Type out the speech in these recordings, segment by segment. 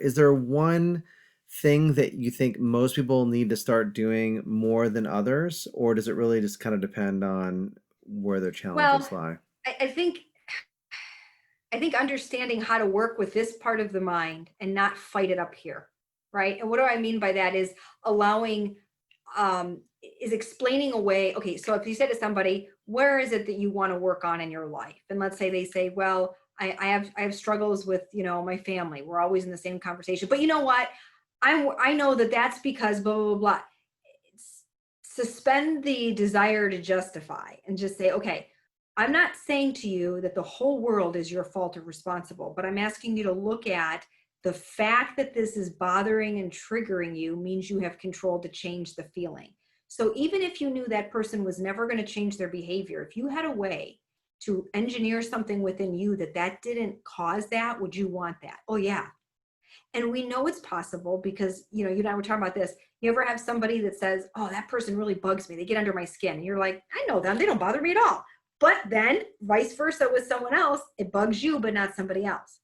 is there one thing that you think most people need to start doing more than others, or does it really just kind of depend on where their Well, challenges lie? I, I think I think understanding how to work with this part of the mind and not fight it up here, right? And what do I mean by that is allowing is explaining away. Okay, so if you say to somebody, where is it that you want to work on in your life? And let's say they say, well, I have struggles with, my family. We're always in the same conversation. But you know what? I know that that's because blah blah blah blah. Suspend the desire to justify and just say, okay, I'm not saying to you that the whole world is your fault or responsible, but I'm asking you to look at the fact that this is bothering and triggering you means you have control to change the feeling. So even if you knew that person was never going to change their behavior, if you had a way to engineer something within you that didn't cause that, would you want that? Oh yeah. And we know it's possible because, you and I were talking about this. You ever have somebody that says, oh, that person really bugs me. They get under my skin. And you're like, I know them. They don't bother me at all. But then vice versa with someone else, it bugs you, but not somebody else.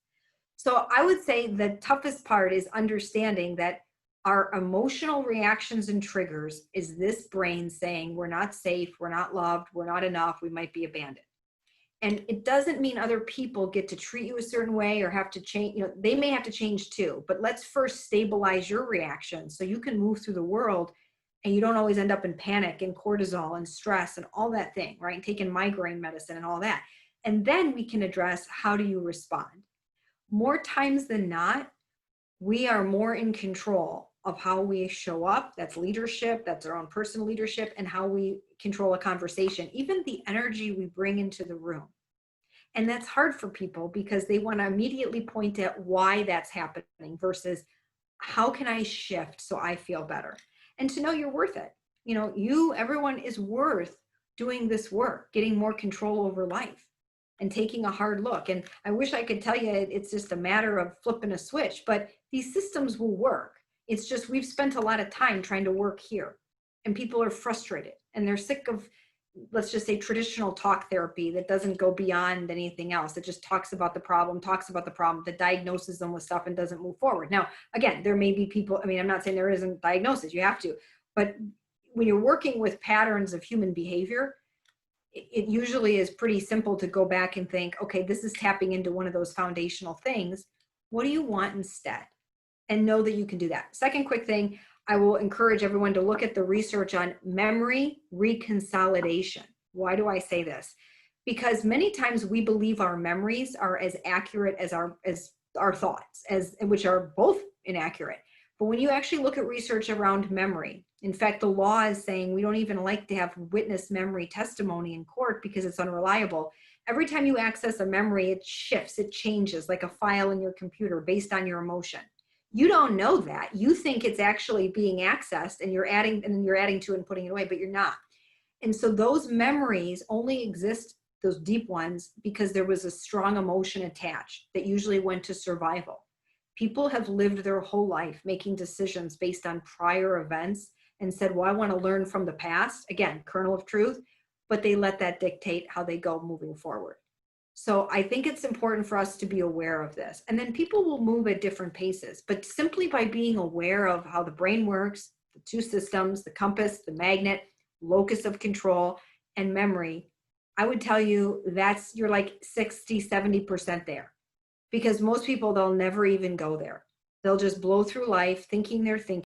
So I would say the toughest part is understanding that our emotional reactions and triggers is this brain saying we're not safe, we're not loved, we're not enough, we might be abandoned. And it doesn't mean other people get to treat you a certain way or have to change, they may have to change too, but let's first stabilize your reaction so you can move through the world and you don't always end up in panic and cortisol and stress and all that thing, right? Taking migraine medicine and all that. And then we can address how do you respond? More times than not, we are more in control of how we show up. That's leadership, that's our own personal leadership, and how we control a conversation, even the energy we bring into the room. And that's hard for people because they want to immediately point at why that's happening versus how can I shift so I feel better? And to know you're worth it. Everyone is worth doing this work, getting more control over life and taking a hard look. And I wish I could tell you it's just a matter of flipping a switch, but these systems will work. It's just we've spent a lot of time trying to work here and people are frustrated and they're sick of, let's just say, traditional talk therapy that doesn't go beyond anything else. It just talks about the problem, that diagnoses them with stuff and doesn't move forward. Now, again, there may be people, I'm not saying there isn't diagnosis, you have to, but when you're working with patterns of human behavior, it usually is pretty simple to go back and think, okay, this is tapping into one of those foundational things. What do you want instead? And know that you can do that. Second quick thing, I will encourage everyone to look at the research on memory reconsolidation. Why do I say this? Because many times we believe our memories are as accurate as our thoughts, which are both inaccurate. But when you actually look at research around memory, in fact, the law is saying we don't even like to have witness memory testimony in court because it's unreliable. Every time you access a memory, it shifts, it changes like a file in your computer based on your emotion. You don't know that. You think it's actually being accessed and you're adding to it and putting it away, but you're not. And so those memories only exist, those deep ones, because there was a strong emotion attached that usually went to survival. People have lived their whole life making decisions based on prior events and said, well, I want to learn from the past. Again, kernel of truth, but they let that dictate how they go moving forward. So I think it's important for us to be aware of this. And then people will move at different paces, but simply by being aware of how the brain works, the two systems, the compass, the magnet, locus of control, and memory, I would tell you you're like 60, 70% there. Because most people, they'll never even go there. They'll just blow through life thinking they're thinking.